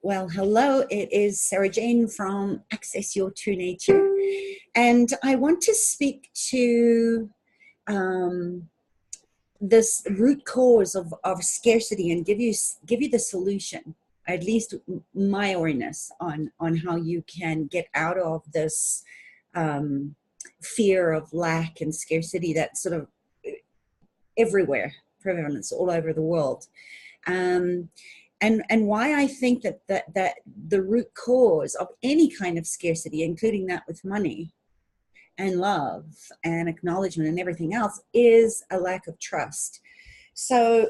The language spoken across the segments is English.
Well, hello, it is Sarah Jane from Access Your True Nature. And I want to speak to um, this root cause of scarcity and give you the solution, at least my awareness on how you can get out of this um, fear of lack and scarcity that's sort of everywhere, prevalence all over the world. Um, and why I think that the root cause of any kind of scarcity, including that with money and love and acknowledgement and everything else, is a lack of trust. So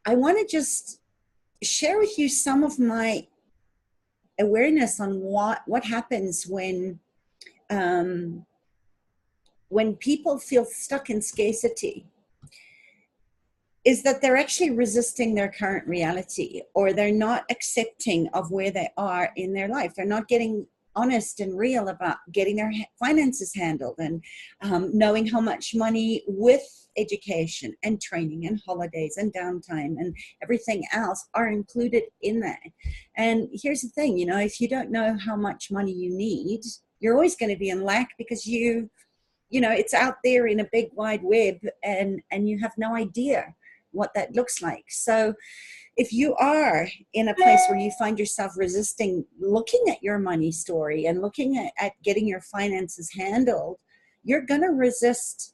I want to just share with you some of my awareness on what happens when people feel stuck in scarcity, is that they're actually resisting their current reality, or they're not accepting of where they are in their life. They're not getting honest and real about getting their finances handled and knowing how much money with education and training and holidays and downtime and everything else are included in that. And here's the thing, if you don't know how much money you need, you're always going to be in lack, because it's out there in a big wide web, and you have no idea what that looks like. So if you are in a place where you find yourself resisting looking at your money story and looking at getting your finances handled, you're going to resist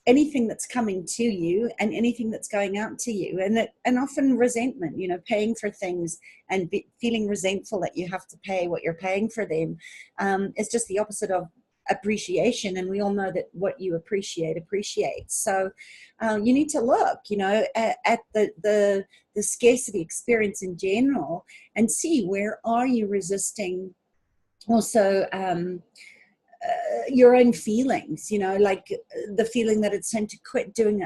anything that's coming to you and anything that's going out to you. And often resentment, paying for things and feeling resentful that you have to pay what you're paying for them, is just the opposite of appreciation. And we all know that what you appreciate appreciates. So you need to look at the scarcity experience in general and see, where are you resisting also your own feelings, like the feeling that it's time to quit doing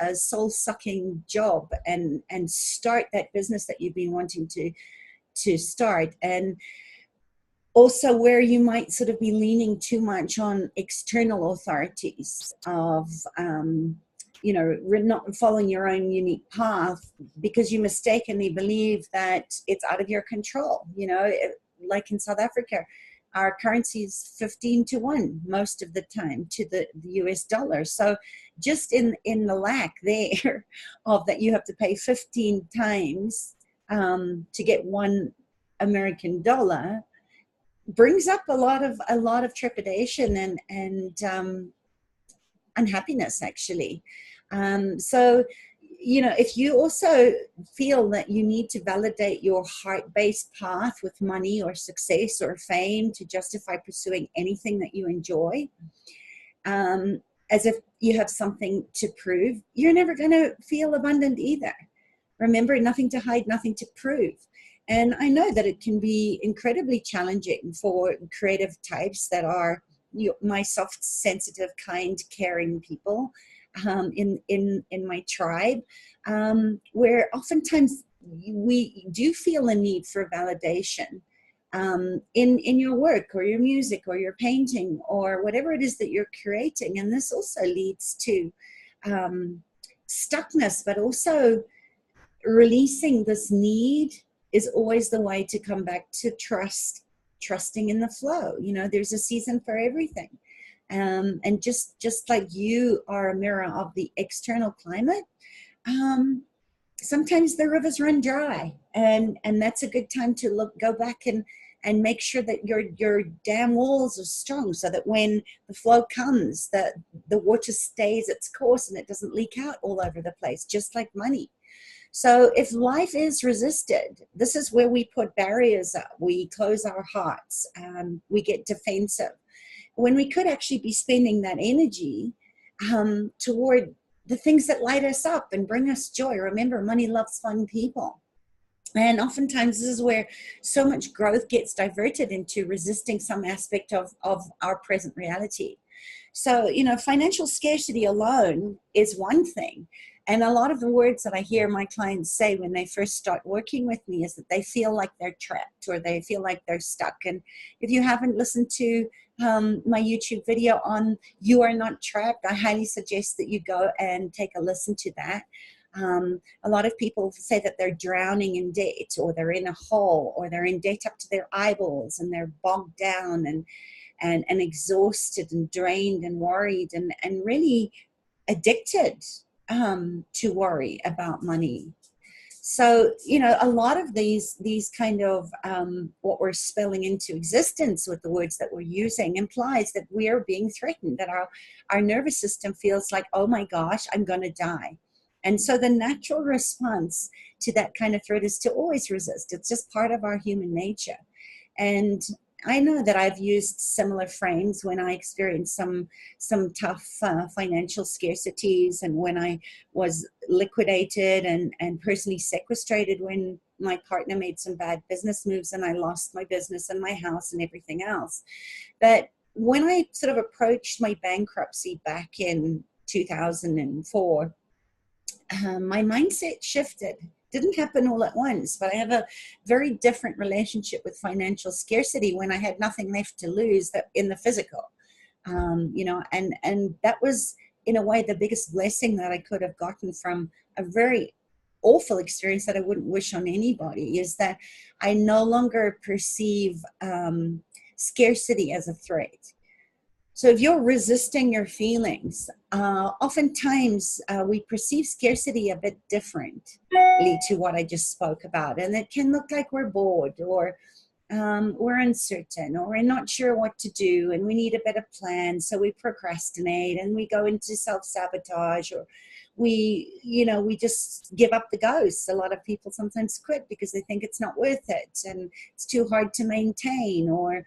a soul-sucking job and start that business that you've been wanting to start. And also where you might sort of be leaning too much on external authorities of, not following your own unique path because you mistakenly believe that it's out of your control. Like in South Africa, our currency is 15-1 most of the time to the US dollar. So just in the lack there of that, you have to pay 15 times to get one American dollar, brings up a lot of trepidation and unhappiness, actually. So if you also feel that you need to validate your heart-based path with money or success or fame to justify pursuing anything that you enjoy, as if you have something to prove, you're never going to feel abundant either. Remember, nothing to hide, nothing to prove. And I know that it can be incredibly challenging for creative types that are my soft, sensitive, kind, caring people in my tribe, where oftentimes we do feel a need for validation in your work or your music or your painting or whatever it is that you're creating. And this also leads to stuckness, but also releasing this need is always the way to come back to trusting in the flow. There's a season for everything. And just like you are a mirror of the external climate, sometimes the rivers run dry, and that's a good time to go back and make sure that your dam walls are strong, so that when the flow comes, the water stays its course and it doesn't leak out all over the place, just like money. So if life is resisted, this is where we put barriers up. We close our hearts. We get defensive, when we could actually be spending that energy toward the things that light us up and bring us joy. Remember, money loves fun people. And oftentimes this is where so much growth gets diverted into resisting some aspect of our present reality. So, financial scarcity alone is one thing. And a lot of the words that I hear my clients say when they first start working with me is that they feel like they're trapped, or they feel like they're stuck. And if you haven't listened to my YouTube video on You Are Not Trapped, I highly suggest that you go and take a listen to that. A lot of people say that they're drowning in debt, or they're in a hole, or they're in debt up to their eyeballs, and they're bogged down and exhausted and drained and worried and really addicted to worry about money. So, you know, a lot of these kind of what we're spelling into existence with the words that we're using implies that we are being threatened, that our nervous system feels like, oh my gosh, I'm going to die. And so the natural response to that kind of threat is to always resist. It's just part of our human nature. And I know that I've used similar frames when I experienced some tough financial scarcities, and when I was liquidated and personally sequestrated when my partner made some bad business moves and I lost my business and my house and everything else. But when I sort of approached my bankruptcy back in 2004, my mindset shifted. Didn't happen all at once, but I have a very different relationship with financial scarcity when I had nothing left to lose that in the physical. You know, and that was in a way the biggest blessing that I could have gotten from a very awful experience that I wouldn't wish on anybody, is that I no longer perceive scarcity as a threat. So if you're resisting your feelings, oftentimes we perceive scarcity a bit differently to what I just spoke about. And it can look like we're bored, or we're uncertain, or we're not sure what to do, and we need a better plan. So we procrastinate and we go into self-sabotage, or we just give up the ghost. A lot of people sometimes quit because they think it's not worth it and it's too hard to maintain, or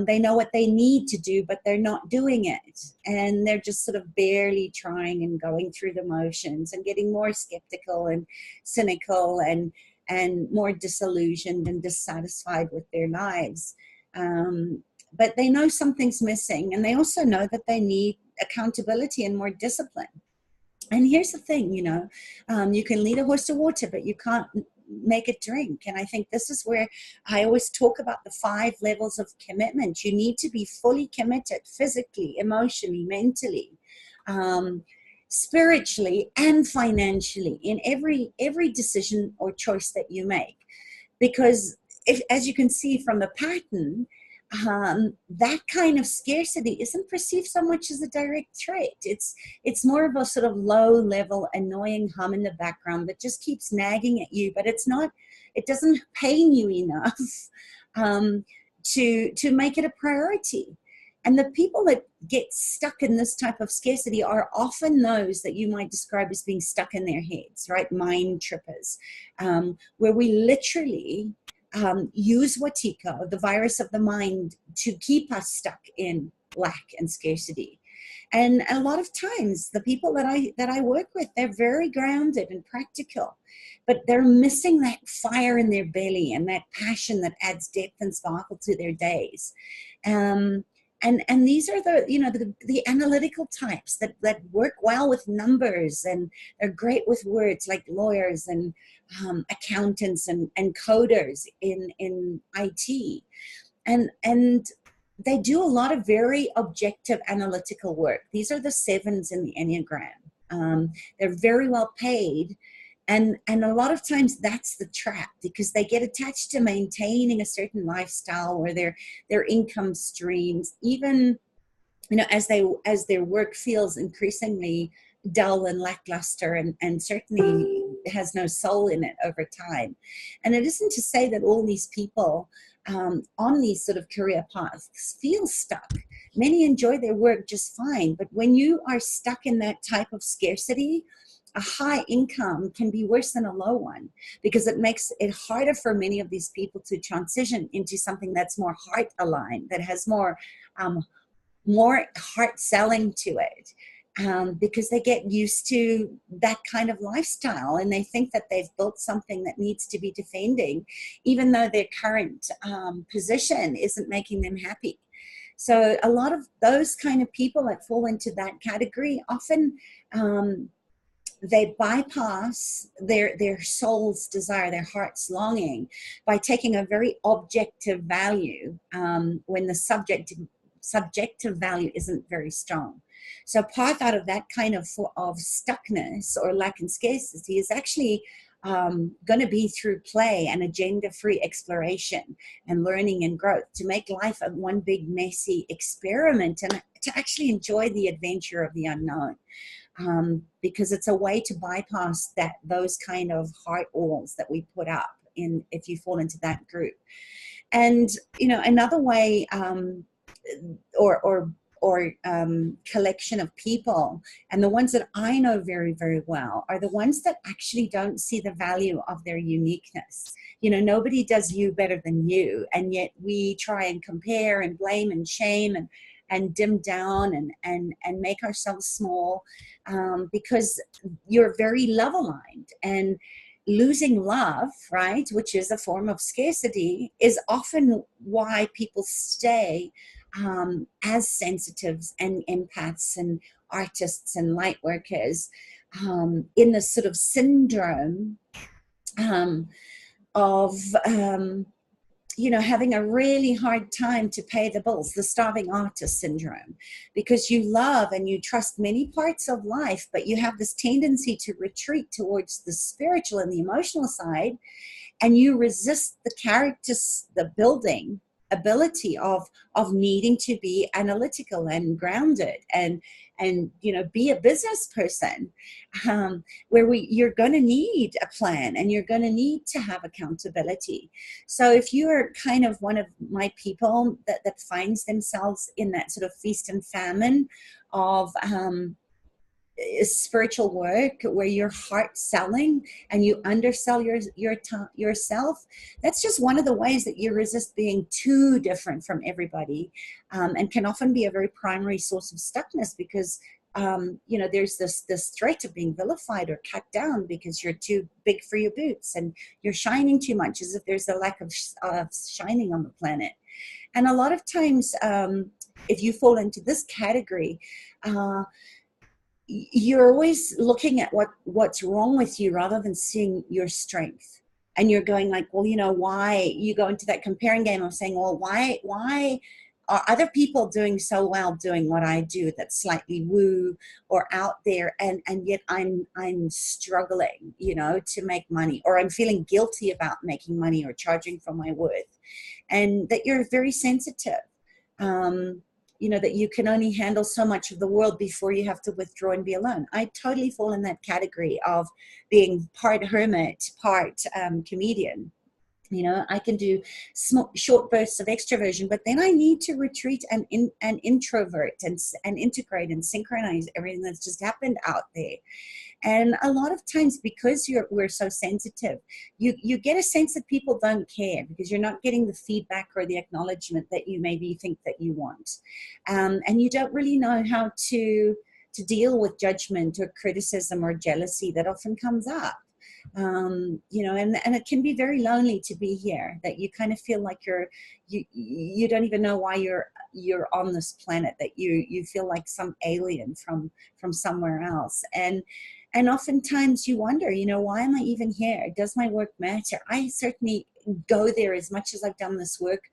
they know what they need to do, but they're not doing it. And they're just sort of barely trying and going through the motions and getting more skeptical and cynical and more disillusioned and dissatisfied with their lives. But they know something's missing, and they also know that they need accountability and more discipline. And here's the thing, you know, you can lead a horse to water, but you can't make it drink. And I think this is where I always talk about the 5 levels of commitment. You need to be fully committed physically, emotionally, mentally, spiritually, and financially in every decision or choice that you make. Because if, as you can see from the pattern, that kind of scarcity isn't perceived so much as a direct threat. It's more of a sort of low level annoying hum in the background that just keeps nagging at you, but it doesn't pain you enough to make it a priority. And the people that get stuck in this type of scarcity are often those that you might describe as being stuck in their heads, right? Mind trippers, where we literally use Watiko, the virus of the mind, to keep us stuck in lack and scarcity. And a lot of times the people that I work with, they're very grounded and practical, but they're missing that fire in their belly and that passion that adds depth and sparkle to their days. And these are the analytical types that work well with numbers, and they're great with words, like lawyers and accountants and coders in IT. And they do a lot of very objective analytical work. These are the 7s in the Enneagram. They're very well paid. And a lot of times that's the trap, because they get attached to maintaining a certain lifestyle or their income streams, even, you know, as their work feels increasingly dull and lackluster and certainly has no soul in it over time. And it isn't to say that all these people on these sort of career paths feel stuck. Many enjoy their work just fine, but when you are stuck in that type of scarcity, a high income can be worse than a low one, because it makes it harder for many of these people to transition into something that's more heart aligned, that has more heart selling to it, because they get used to that kind of lifestyle, and they think that they've built something that needs to be defending, even though their current position isn't making them happy. So a lot of those kind of people that fall into that category often they bypass their soul's desire, their heart's longing, by taking a very objective value when the subjective value isn't very strong. So path out of that kind of stuckness or lack and scarcity is actually going to be through play and agenda-free exploration and learning and growth, to make life a one big messy experiment and to actually enjoy the adventure of the unknown. Because it's a way to bypass those kind of heart walls that we put up in if you fall into that group. And another way, collection of people, and the ones that I know very, very well, are the ones that actually don't see the value of their uniqueness. Nobody does you better than you, and yet we try and compare and blame and shame and dim down and make ourselves small, because you're very love aligned. And losing love, right, which is a form of scarcity, is often why people stay as sensitives and empaths and artists and light workers, in this sort of syndrome of having a really hard time to pay the bills, the starving artist syndrome, because you love and you trust many parts of life, but you have this tendency to retreat towards the spiritual and the emotional side, and you resist the characters, the building ability of needing to be analytical and grounded and be a business person, where you're going to need a plan and you're going to need to have accountability. So if you are kind of one of my people that finds themselves in that sort of feast and famine of spiritual work, where you're heart selling and you undersell yourself, that's just one of the ways that you resist being too different from everybody, and can often be a very primary source of stuckness, because there's this threat of being vilified or cut down because you're too big for your boots and you're shining too much, as if there's a lack of shining on the planet. And a lot of times, if you fall into this category, you're always looking at what's wrong with you rather than seeing your strength. And you're going like, well, why you go into that comparing game of saying, well, why are other people doing so well doing what I do that's slightly woo or out there, and yet I'm struggling, to make money, or I'm feeling guilty about making money or charging for my worth. And that you're very sensitive. That you can only handle so much of the world before you have to withdraw and be alone. I totally fall in that category of being part hermit, part comedian. I can do short bursts of extroversion, but then I need to retreat and introvert and integrate and synchronize everything that's just happened out there. And a lot of times, because we're so sensitive, you get a sense that people don't care, because you're not getting the feedback or the acknowledgement that you maybe think that you want. And you don't really know how to deal with judgment or criticism or jealousy that often comes up. And it can be very lonely to be here, that you kind of feel like you don't even know why you're on this planet, that you feel like some alien from somewhere else. And oftentimes you wonder, why am I even here? Does my work matter? I certainly go there as much as I've done this work.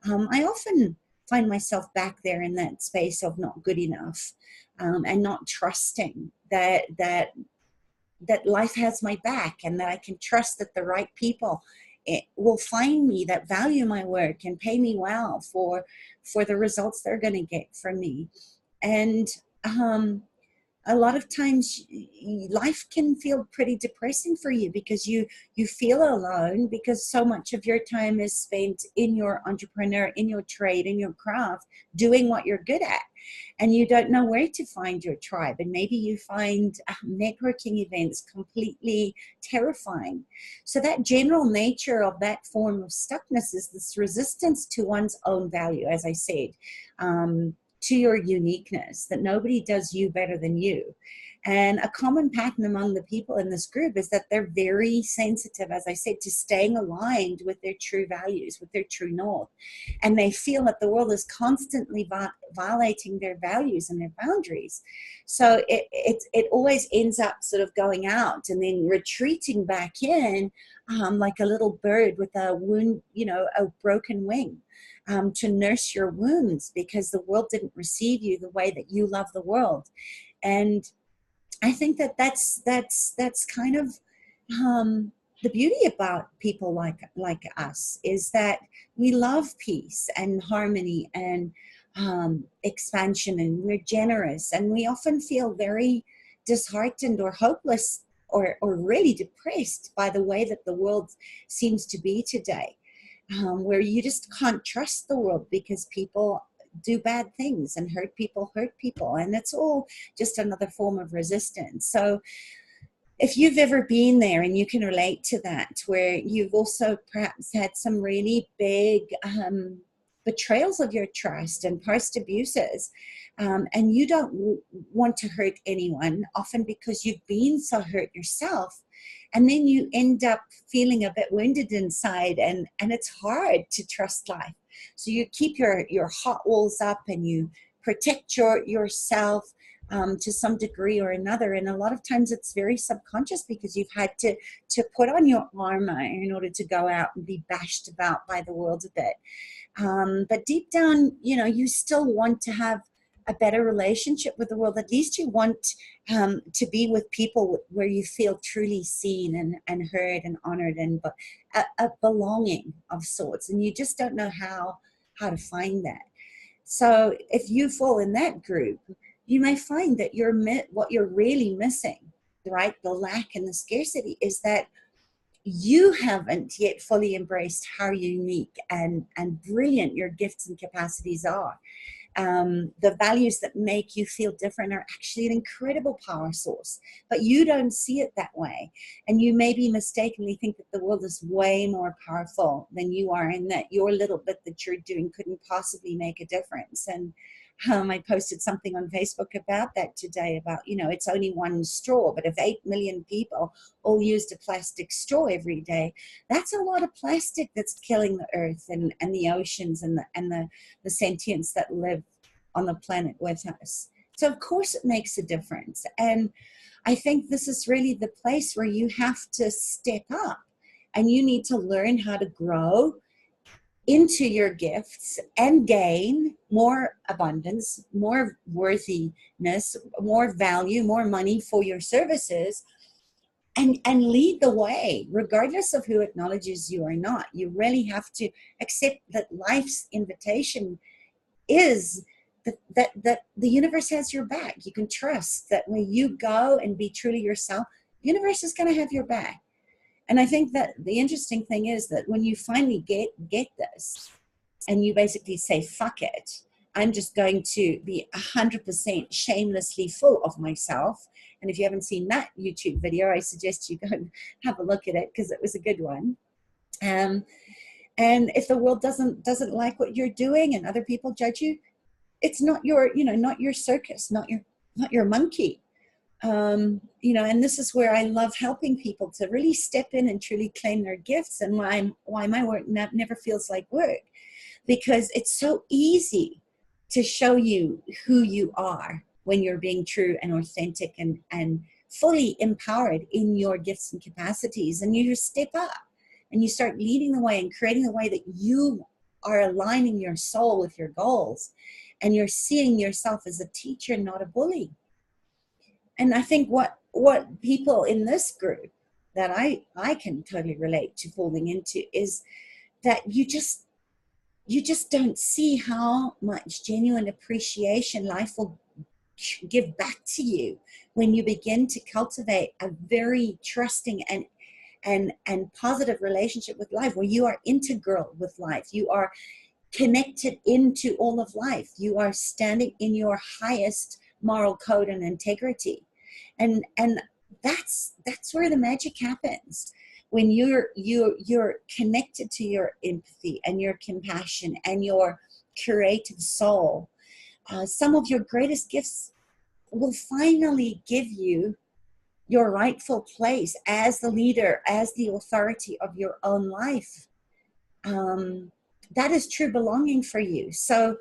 I often find myself back there in that space of not good enough, and not trusting that life has my back, and that I can trust that the right people will find me, that value my work and pay me well for the results they're going to get from me. And a lot of times life can feel pretty depressing for you, because you feel alone, because so much of your time is spent in your entrepreneur, in your trade, in your craft, doing what you're good at. And you don't know where to find your tribe. And maybe you find networking events completely terrifying. So that general nature of that form of stuckness is this resistance to one's own value, as I said, to your uniqueness, that nobody does you better than you. And a common pattern among the people in this group is that they're very sensitive, as I said, to staying aligned with their true values, with their true north. And they feel that the world is constantly violating their values and their boundaries. So it always ends up sort of going out and then retreating back in, like a little bird with a wound, a broken wing. To nurse your wounds because the world didn't receive you the way that you love the world. And I think that that's kind of the beauty about people like us, is that we love peace and harmony and expansion, and we're generous, and we often feel very disheartened or hopeless or really depressed by the way that the world seems to be today, where you just can't trust the world because people do bad things and hurt people, and it's all just another form of resistance. So if you've ever been there and you can relate to that, where you've also perhaps had some really big betrayals of your trust and past abuses, and you don't want to hurt anyone, often because you've been so hurt yourself, and then you end up feeling a bit wounded inside, and it's hard to trust life. So you keep your hot walls up and you protect yourself to some degree or another. And a lot of times it's very subconscious because you've had to put on your armor in order to go out and be bashed about by the world a bit. But deep down, you still want to have a better relationship with the world. At least you want to be with people where you feel truly seen and heard and honored, and a belonging of sorts. And you just don't know how to find that. So if you fall in that group, you may find that what you're really missing, right? The lack and the scarcity is that you haven't yet fully embraced how unique and brilliant your gifts and capacities are. The values that make you feel different are actually an incredible power source, but you don't see it that way. And you maybe mistakenly think that the world is way more powerful than you are, and that your little bit that you're doing couldn't possibly make a difference. And I posted something on Facebook about that today, about, it's only one straw, but if 8 million people all used a plastic straw every day, that's a lot of plastic that's killing the earth and the oceans and the sentience that live on the planet with us. So of course it makes a difference. And I think this is really the place where you have to step up, and you need to learn how to grow into your gifts and gain more abundance, more worthiness, more value, more money for your services, and lead the way, regardless of who acknowledges you or not. You really have to accept that life's invitation is that the universe has your back. You can trust that when you go and be truly yourself, the universe is going to have your back. And I think that the interesting thing is that when you finally get this, and you basically say, fuck it, I'm just going to be 100% shamelessly full of myself. And if you haven't seen that YouTube video, I suggest you go and have a look at it, because it was a good one. And if the world doesn't like what you're doing and other people judge you, it's not your, not your circus, not your monkey. And this is where I love helping people to really step in and truly claim their gifts, and why my work never feels like work, because it's so easy to show you who you are when you're being true and authentic and fully empowered in your gifts and capacities. And you just step up and you start leading the way and creating the way that you are aligning your soul with your goals, and you're seeing yourself as a teacher, not a bully. And I think what people in this group that I can totally relate to falling into is that you just don't see how much genuine appreciation life will give back to you when you begin to cultivate a very trusting and positive relationship with life, where you are integral with life. You are connected into all of life. You are standing in your highest moral code and integrity. And that's where the magic happens, when you're connected to your empathy and your compassion and your creative soul. Some of your greatest gifts will finally give you your rightful place as the leader, as the authority of your own life. That is true belonging for you. So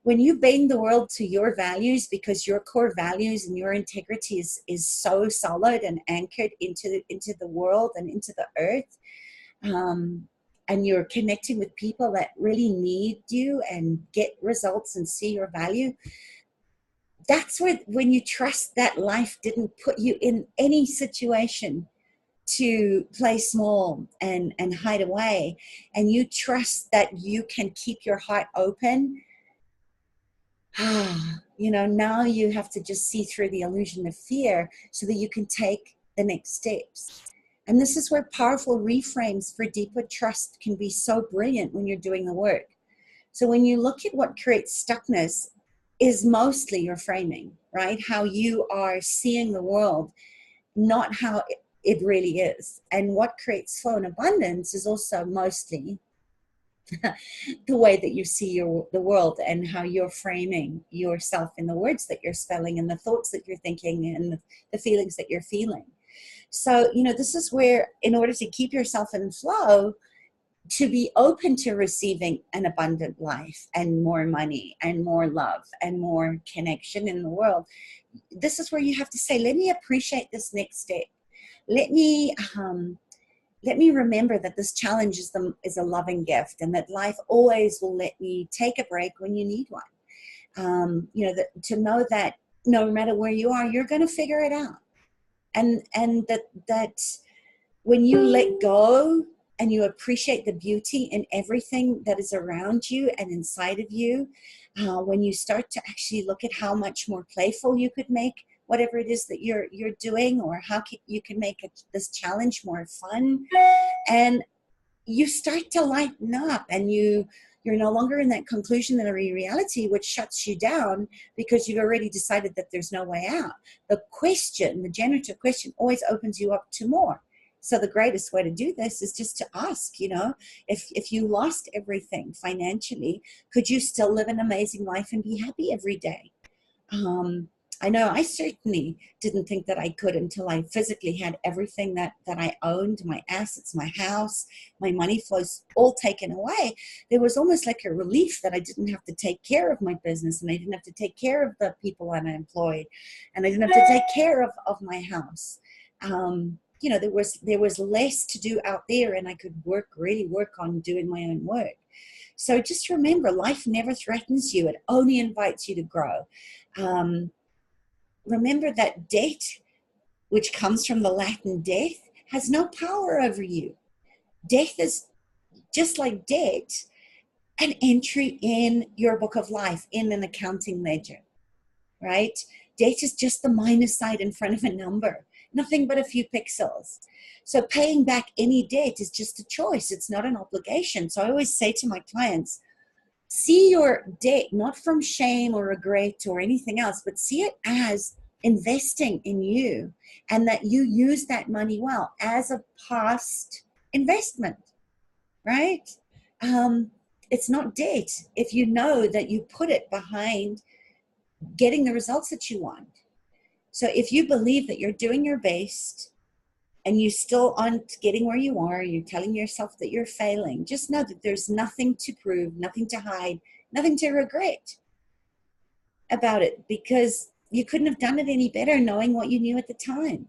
when you bend the world to your values, because your core values and your integrity is so solid and anchored into the world and into the earth, and you're connecting with people that really need you and get results and see your value, that's where, when you trust that life didn't put you in any situation to play small and hide away, and you trust that you can keep your heart open, now you have to just see through the illusion of fear so that you can take the next steps. And this is where powerful reframes for deeper trust can be so brilliant when you're doing the work. So when you look at what creates stuckness, is mostly your framing, right? How you are seeing the world, not how it really is. And what creates flow and abundance is also mostly the way that you see the world and how you're framing yourself in the words that you're spelling and the thoughts that you're thinking and the feelings that you're feeling. So, this is where, in order to keep yourself in flow, to be open to receiving an abundant life and more money and more love and more connection in the world, this is where you have to say, let me appreciate this next step. Let me remember that this challenge is a loving gift, and that life always will let me take a break when you need one. To know that no matter where you are, you're going to figure it out. And that when you let go and you appreciate the beauty in everything that is around you and inside of you, when you start to actually look at how much more playful you could make whatever it is that you're doing, or how you can make this challenge more fun, and you start to lighten up, and you're no longer in that conclusionary reality which shuts you down because you've already decided that there's no way out. The generative question, always opens you up to more. So the greatest way to do this is just to ask, if you lost everything financially, could you still live an amazing life and be happy every day? I know I certainly didn't think that I could until I physically had everything that I owned, my assets, my house, my money flows all taken away. There was almost like a relief that I didn't have to take care of my business, and I didn't have to take care of the people that I employed, and I didn't have to take care of my house. There was less to do out there, and I could really work on doing my own work. So just remember, life never threatens you. It only invites you to grow. Remember that debt, which comes from the Latin death, has no power over you. Death is, just like debt, an entry in your book of life, in an accounting ledger, right? Debt is just the minus side in front of a number, nothing but a few pixels. So paying back any debt is just a choice. It's not an obligation. So I always say to my clients, see your debt not from shame or regret or anything else, but see it as investing in you, and that you use that money well as a past investment, right? It's not debt if you know that you put it behind getting the results that you want. So if you believe that you're doing your best and you still aren't getting where you are, you're telling yourself that you're failing, just know that there's nothing to prove, nothing to hide, nothing to regret about it, because you couldn't have done it any better knowing what you knew at the time.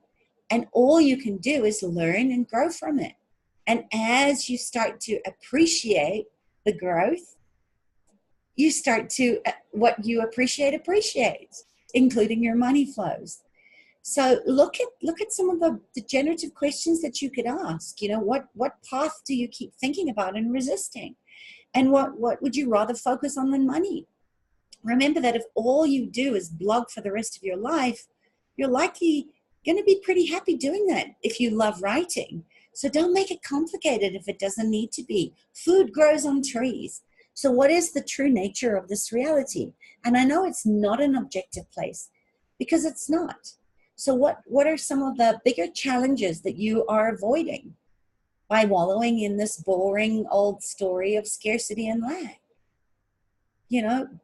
And all you can do is learn and grow from it. And as you start to appreciate the growth, you start to, what you appreciate, including your money flows. So look at some of the generative questions that you could ask. What path do you keep thinking about and resisting? And what would you rather focus on than money? Remember that if all you do is blog for the rest of your life, you're likely going to be pretty happy doing that if you love writing. So don't make it complicated if it doesn't need to be. Food grows on trees. So what is the true nature of this reality? And I know it's not an objective place, because it's not. So what are some of the bigger challenges that you are avoiding by wallowing in this boring old story of scarcity and lack?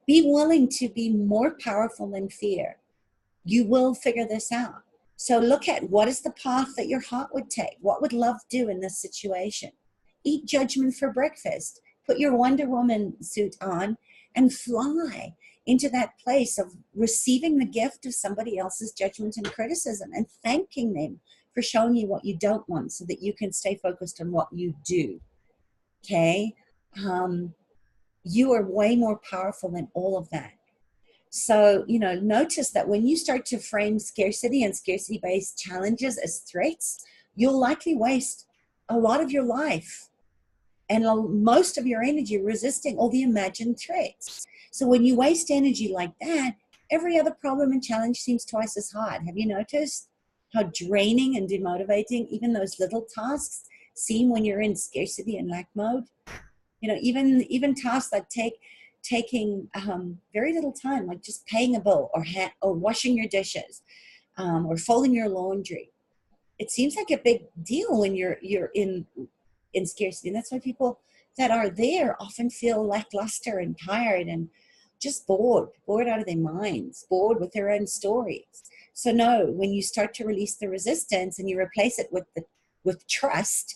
Be willing to be more powerful than fear. You will figure this out. So look at what is the path that your heart would take. What would love do in this situation? Eat judgment for breakfast. Put your Wonder Woman suit on and fly into that place of receiving the gift of somebody else's judgment and criticism and thanking them for showing you what you don't want so that you can stay focused on what you do. Okay? You are way more powerful than all of that. So, notice that when you start to frame scarcity and scarcity-based challenges as threats, you'll likely waste a lot of your life and most of your energy resisting all the imagined threats. So when you waste energy like that, every other problem and challenge seems twice as hard. Have you noticed how draining and demotivating even those little tasks seem when you're in scarcity and lack mode? Even tasks that taking very little time, like just paying a bill or washing your dishes, or folding your laundry. It seems like a big deal when you're in scarcity, and that's why people that are there often feel lackluster and tired and just bored out of their minds, bored with their own stories. So no, when you start to release the resistance and you replace it with trust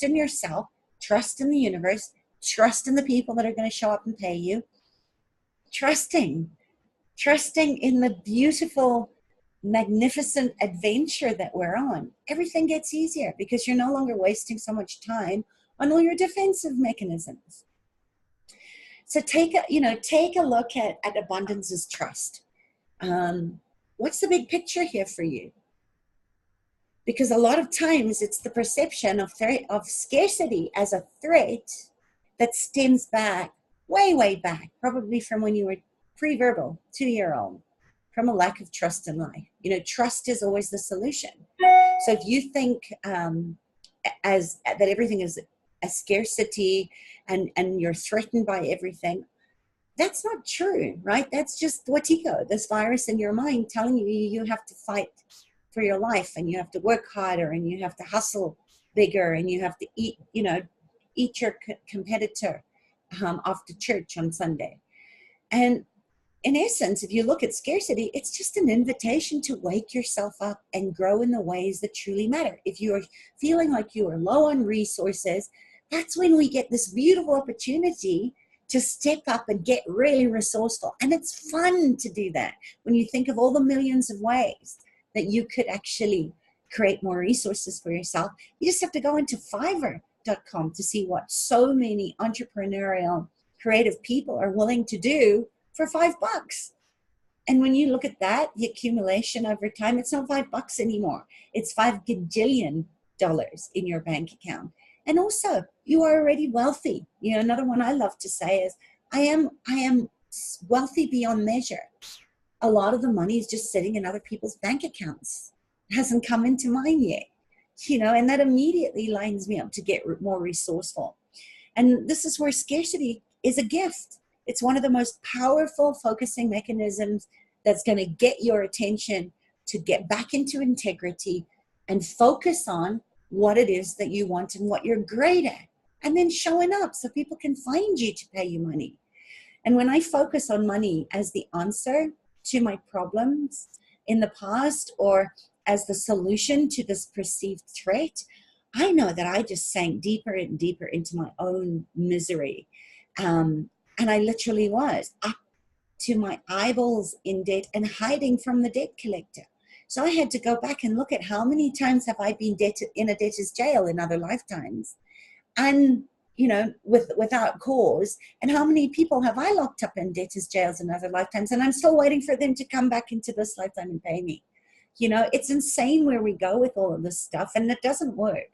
in yourself, trust in the universe, trust in the people that are going to show up and pay you, trusting in the beautiful, magnificent adventure that we're on, everything gets easier because you're no longer wasting so much time on all your defensive mechanisms. So take a look at abundance as trust. What's the big picture here for you? Because a lot of times it's the perception of scarcity as a threat that stems back, way back, probably from when you were pre-verbal, 2-year-old, from a lack of trust in life. Trust is always the solution. So if you think that everything is a scarcity and you're threatened by everything, that's not true, right? That's just whatiko, this virus in your mind telling you have to fight for your life and you have to work harder and you have to hustle bigger and you have to eat your competitor after church on Sunday. And in essence, if you look at scarcity, it's just an invitation to wake yourself up and grow in the ways that truly matter. If you're feeling like you are low on resources, that's when we get this beautiful opportunity to step up and get really resourceful. And it's fun to do that when you think of all the millions of ways that you could actually create more resources for yourself. You just have to go into Fiverr.com to see what so many entrepreneurial, creative people are willing to do for $5. And when you look at that, the accumulation over time, it's not $5 anymore. It's $5 gajillion in your bank account. And also, you are already wealthy. Another one I love to say is, I am wealthy beyond measure. A lot of the money is just sitting in other people's bank accounts. It hasn't come into mine yet. And that immediately lines me up to get more resourceful. And this is where scarcity is a gift. It's one of the most powerful focusing mechanisms that's going to get your attention to get back into integrity and focus on what it is that you want and what you're great at. And then showing up so people can find you to pay you money. And when I focus on money as the answer to my problems in the past or as the solution to this perceived threat, I know that I just sank deeper and deeper into my own misery. And I literally was up to my eyeballs in debt and hiding from the debt collector. So I had to go back and look at how many times have I been in a debtor's jail in other lifetimes, and without cause, and how many people have I locked up in debtor's jails in other lifetimes, and I'm still waiting for them to come back into this lifetime and pay me. It's insane where we go with all of this stuff, and it doesn't work.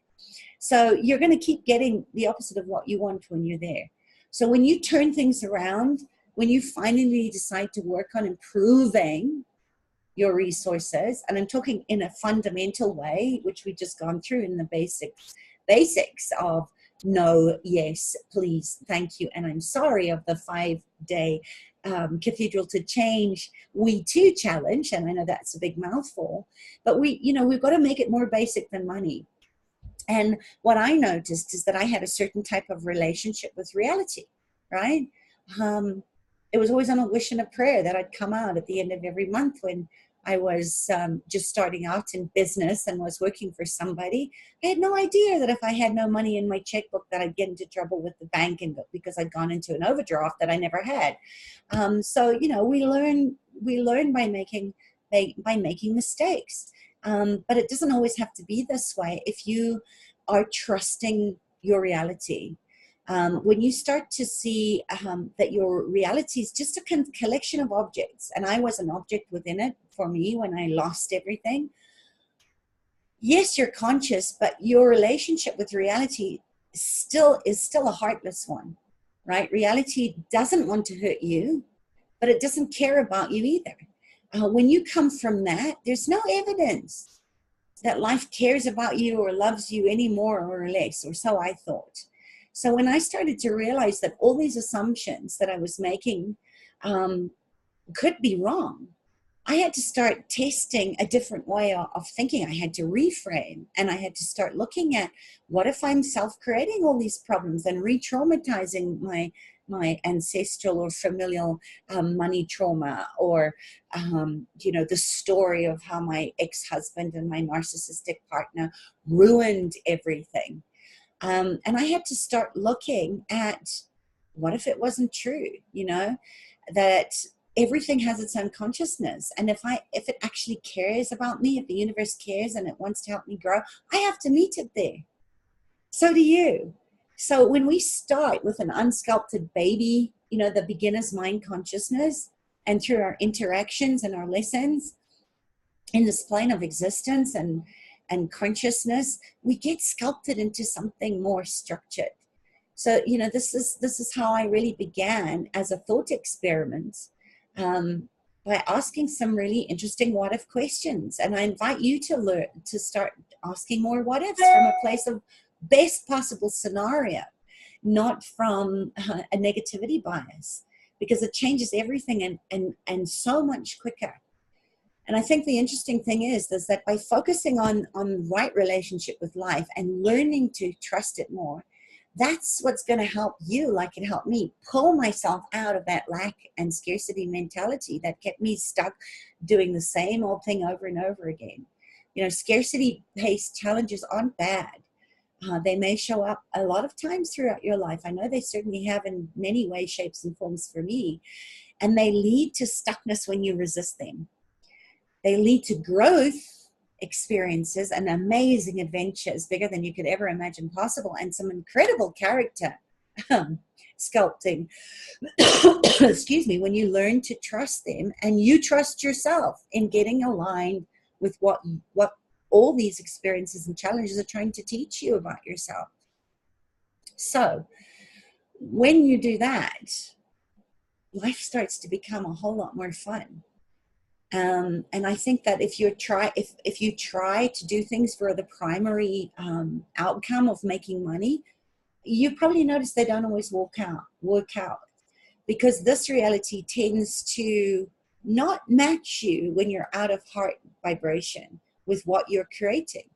So you're going to keep getting the opposite of what you want when you're there. So when you turn things around, when you finally decide to work on improving your resources, and I'm talking in a fundamental way, which we've just gone through in the basics of no, yes, please, thank you, and I'm sorry, of the 5-day Cathedral to Change We Too challenge. And I know that's a big mouthful, but we've got to make it more basic than money. And what I noticed is that I had a certain type of relationship with reality, right? It was always on a wish and a prayer that I'd come out at the end of every month when I was just starting out in business and was working for somebody. I had no idea that if I had no money in my checkbook that I'd get into trouble with the bank, and because I'd gone into an overdraft that I never had. So we learn by making mistakes. But it doesn't always have to be this way if you are trusting your reality. When you start to see that your reality is just a collection of objects, and I was an object within it for me when I lost everything. Yes, you're conscious, but your relationship with reality is still a heartless one, right? Reality doesn't want to hurt you, but it doesn't care about you either. When you come from that, there's no evidence that life cares about you or loves you any more or less, or so I thought. So when I started to realize that all these assumptions that I was making could be wrong, I had to start testing a different way of thinking. I had to reframe, and I had to start looking at, what if I'm self-creating all these problems and re-traumatizing my ancestral or familial money trauma, or the story of how my ex-husband and my narcissistic partner ruined everything. And I had to start looking at, what if it wasn't true, that everything has its own consciousness. And if it actually cares about me, if the universe cares and it wants to help me grow, I have to meet it there. So do you. So when we start with an unsculpted baby, the beginner's mind consciousness, and through our interactions and our lessons in this plane of existence and consciousness, we get sculpted into something more structured. So, this is how I really began as a thought experiment, by asking some really interesting what if questions. And I invite you to start asking more what ifs from a place of best possible scenario, not from a negativity bias, because it changes everything and so much quicker. And I think the interesting thing is that by focusing on right relationship with life and learning to trust it more, that's what's going to help you, like it helped me, pull myself out of that lack and scarcity mentality that kept me stuck doing the same old thing over and over again. Scarcity-based challenges aren't bad. They may show up a lot of times throughout your life. I know they certainly have in many ways, shapes, and forms for me. And they lead to stuckness when you resist them. They lead to growth experiences and amazing adventures, bigger than you could ever imagine possible, and some incredible character sculpting. Excuse me, when you learn to trust them and you trust yourself in getting aligned with what all these experiences and challenges are trying to teach you about yourself. So when you do that, life starts to become a whole lot more fun. And I think that if you try to do things for the primary outcome of making money, you probably notice they don't always work out, because this reality tends to not match you when you're out of heart vibration with what you're creating,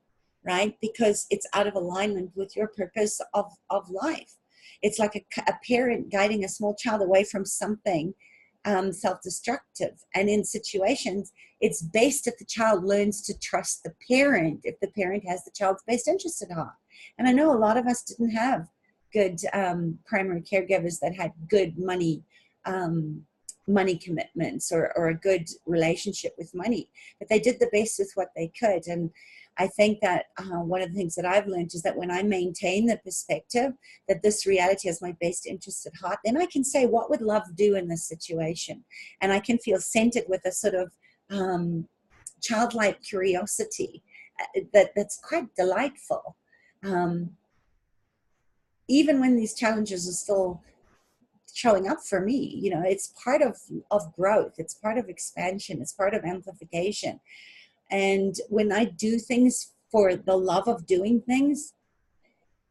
right? Because it's out of alignment with your purpose of life. It's like a parent guiding a small child away from something self-destructive. And in situations, it's best if the child learns to trust the parent, if the parent has the child's best interest at heart. And I know a lot of us didn't have good primary caregivers that had good money commitments or a good relationship with money, but they did the best with what they could. And I think that one of the things that I've learned is that when I maintain the perspective that this reality has my best interest at heart, then I can say, what would love do in this situation? And I can feel centered with a sort of childlike curiosity that's quite delightful. Even when these challenges are still showing up for me, it's part of growth. It's part of expansion. It's part of amplification. And when I do things for the love of doing things,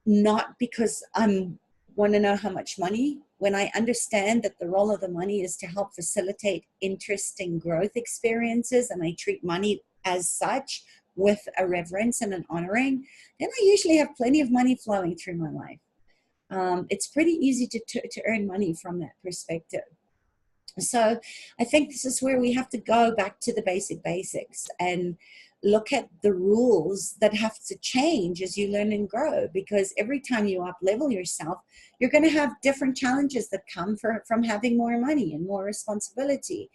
not because I want to know how much money, when I understand that the role of the money is to help facilitate interesting growth experiences, and I treat money as such with a reverence and an honoring, then I usually have plenty of money flowing through my life. It's pretty easy to earn money from that perspective. So I think this is where we have to go back to the basics and look at the rules that have to change as you learn and grow, because every time you up level yourself, you're going to have different challenges that come from having more money and more responsibility.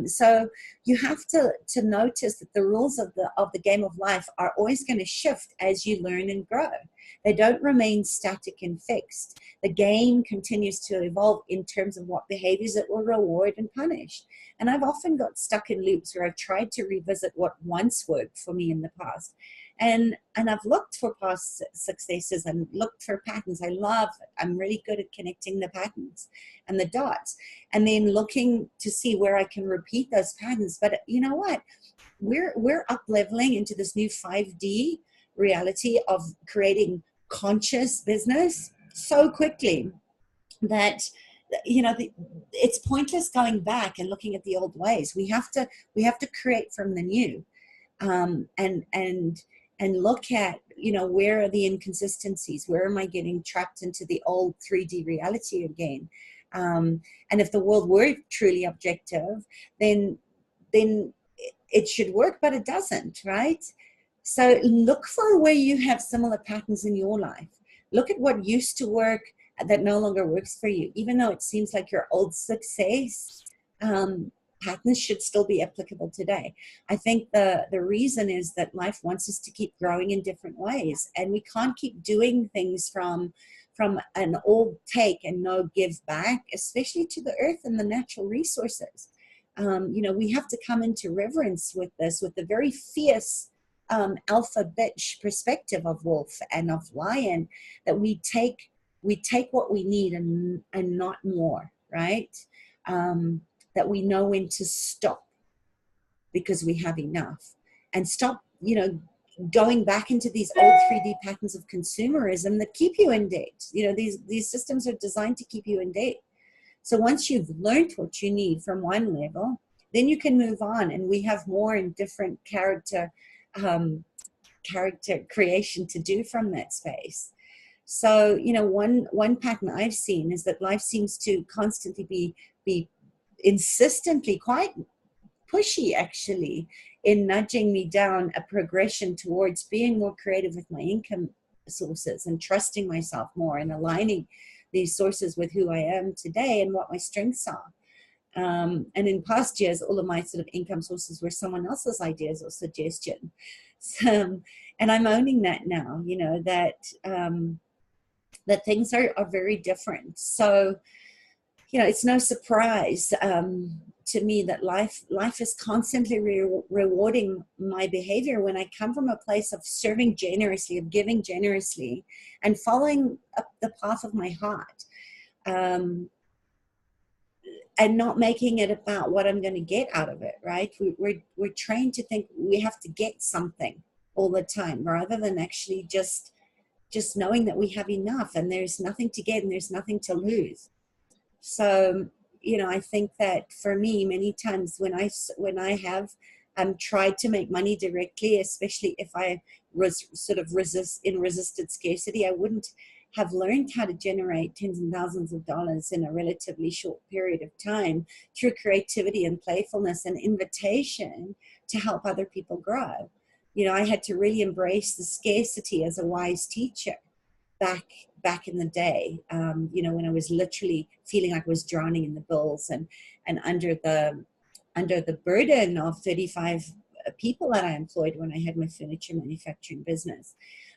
So you have to notice that the rules of the game of life are always going to shift as you learn and grow. They don't remain static and fixed. The game continues to evolve in terms of what behaviors it will reward and punish. And I've often got stuck in loops where I've tried to revisit what once worked for me in the past. And I've looked for past successes and looked for patterns. I love it. I'm really good at connecting the patterns and the dots, and then looking to see where I can repeat those patterns. But you know what? We're up leveling into this new 5D reality of creating conscious business so quickly that it's pointless going back and looking at the old ways. We have to create from the new, and look at, where are the inconsistencies, where am I getting trapped into the old 3D reality again. And if the world were truly objective, then it should work, but it doesn't, right? So look for where you have similar patterns in your life. Look at what used to work that no longer works for you, even though it seems like your old success patterns should still be applicable today. I think the reason is that life wants us to keep growing in different ways, and we can't keep doing things from an old take and no give back, especially to the earth and the natural resources. We have to come into reverence with this, with the very fierce alpha bitch perspective of wolf and of lion, that we take what we need and not more, right? That we know when to stop because we have enough, and stop, going back into these old 3D patterns of consumerism that keep you in debt. These systems are designed to keep you in debt. So once you've learned what you need from one level, then you can move on, and we have more and different character creation to do from that space. So, one pattern I've seen is that life seems to constantly be insistently quite pushy, actually, in nudging me down a progression towards being more creative with my income sources and trusting myself more and aligning these sources with who I am today and what my strengths are. And in past years, all of my sort of income sources were someone else's ideas or suggestion. So, and I'm owning that now, that things are very different. So, it's no surprise to me that life is constantly rewarding my behavior when I come from a place of serving generously, of giving generously, and following up the path of my heart. And not making it about what I'm going to get out of it, right? We're trained to think we have to get something all the time, rather than actually just knowing that we have enough and there's nothing to get and there's nothing to lose. So, I think that for me, many times when I have tried to make money directly, especially if I was sort of resisted scarcity, I wouldn't have learned how to generate tens and thousands of dollars in a relatively short period of time through creativity and playfulness and invitation to help other people grow. I had to really embrace the scarcity as a wise teacher back in the day, when I was literally feeling like I was drowning in the bills and under the burden of 35 people that I employed when I had my furniture manufacturing business.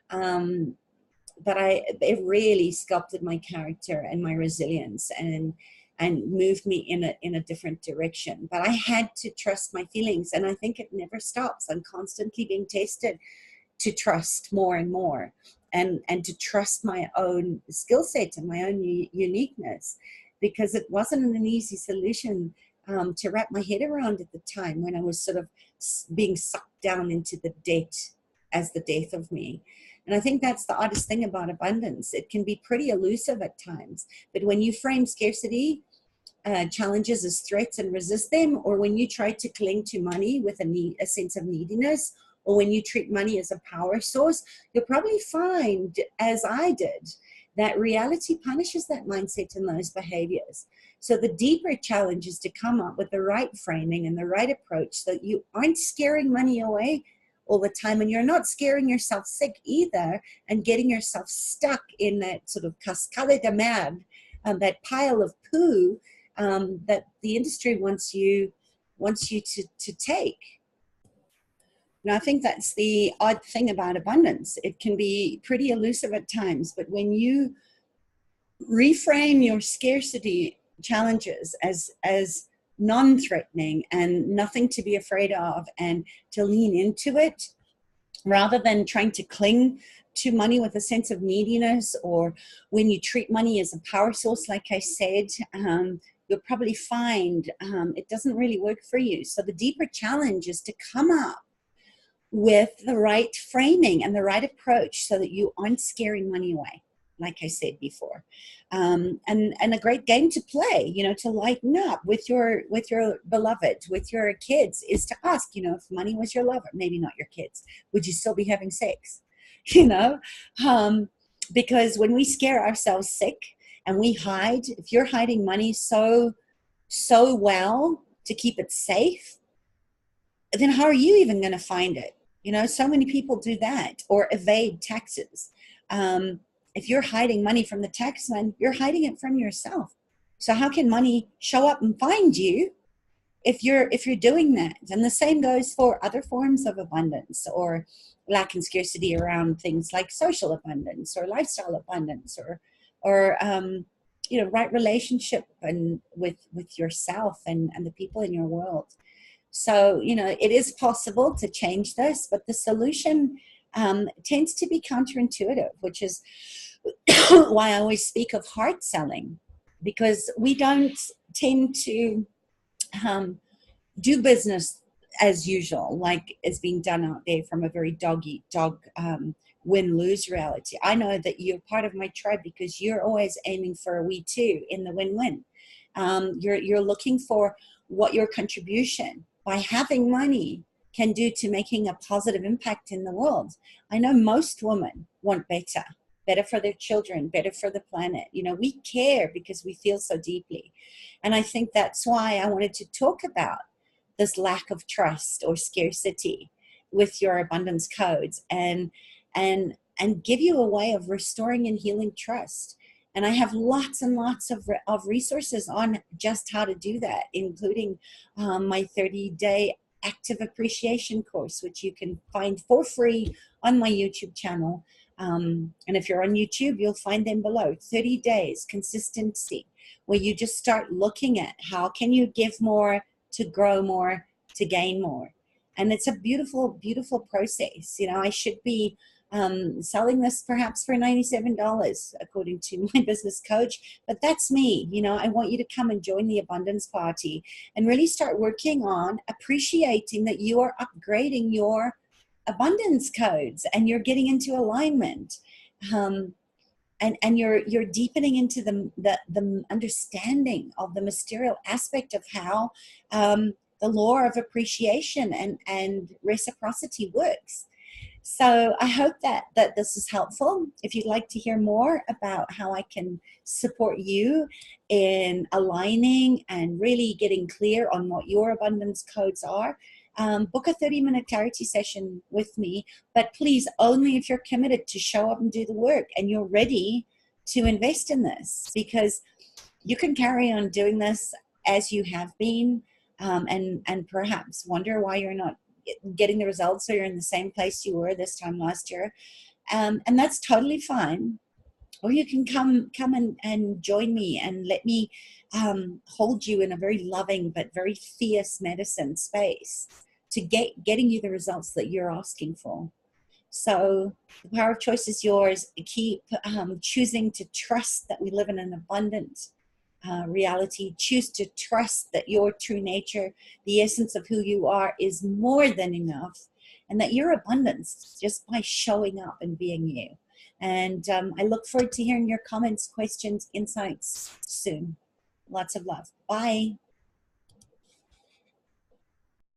But it really sculpted my character and my resilience and moved me in a different direction. But I had to trust my feelings, and I think it never stops. I'm constantly being tested to trust more and more, and to trust my own skill set and my own uniqueness, because it wasn't an easy solution to wrap my head around at the time, when I was sort of being sucked down into the debt as the death of me. And I think that's the oddest thing about abundance. It can be pretty elusive at times, but when you frame scarcity challenges as threats and resist them, or when you try to cling to money with a sense of neediness, or when you treat money as a power source, you'll probably find, as I did, that reality punishes that mindset and those behaviors. So the deeper challenge is to come up with the right framing and the right approach so that you aren't scaring money away all the time, and you're not scaring yourself sick either and getting yourself stuck in that sort of cascade de merde, that pile of poo that the industry wants you to take. Now, I think that's the odd thing about abundance. It can be pretty elusive at times, but when you reframe your scarcity challenges as non-threatening and nothing to be afraid of, and to lean into it rather than trying to cling to money with a sense of neediness, or when you treat money as a power source, like I said, you'll probably find it doesn't really work for you. So the deeper challenge is to come up with the right framing and the right approach so that you aren't scaring money away, like I said before. And a great game to play, you know, to lighten up with your beloved, with your kids, is to ask, you know, if money was your lover, maybe not your kids, would you still be having sex? You know, because when we scare ourselves sick and we hide, if you're hiding money so well to keep it safe, then how are you even going to find it? You know, so many people do that, or evade taxes. If you're hiding money from the taxman, you're hiding it from yourself. So how can money show up and find you if you're doing that? And the same goes for other forms of abundance or lack and scarcity around things like social abundance or lifestyle abundance, or you know, right relationship and with yourself and the people in your world. So, you know, it is possible to change this, but the solution tends to be counterintuitive, which is why I always speak of hard selling, because we don't tend to do business as usual, like is being done out there from a very dog win-lose reality. I know that you're part of my tribe because you're always aiming for a we too in the win-win. You're looking for what your contribution by having money can do to making a positive impact in the world. I know most women want better for their children, better for the planet. You know, we care because we feel so deeply. And I think that's why I wanted to talk about this lack of trust or scarcity with your abundance codes, and give you a way of restoring and healing trust. And I have lots and lots of resources on just how to do that, including my 30-day active appreciation course, which you can find for free on my YouTube channel. And if you're on YouTube, you'll find them below. 30 days consistency, where you just start looking at how can you give more to grow more, to gain more. And it's a beautiful, beautiful process. You know, I should be selling this perhaps for $97 according to my business coach, but that's me. You know, I want you to come and join the abundance party and really start working on appreciating that you are upgrading your abundance codes and you're getting into alignment. And you're deepening into the understanding of the mysterious aspect of how the law of appreciation and reciprocity works. So I hope that this is helpful. If you'd like to hear more about how I can support you in aligning and really getting clear on what your abundance codes are, book a 30-minute clarity session with me, but please only if you're committed to show up and do the work and you're ready to invest in this, because you can carry on doing this as you have been, and perhaps wonder why you're not getting the results, or you're in the same place you were this time last year, and that's totally fine. Or you can come and join me and let me hold you in a very loving but very fierce medicine space to getting you the results that you're asking for. So the power of choice is yours. Keep choosing to trust that we live in an abundant reality. Choose to trust that your true nature, the essence of who you are, is more than enough, and that your abundance just by showing up and being you. And I look forward to hearing your comments, questions, insights soon. Lots of love. Bye.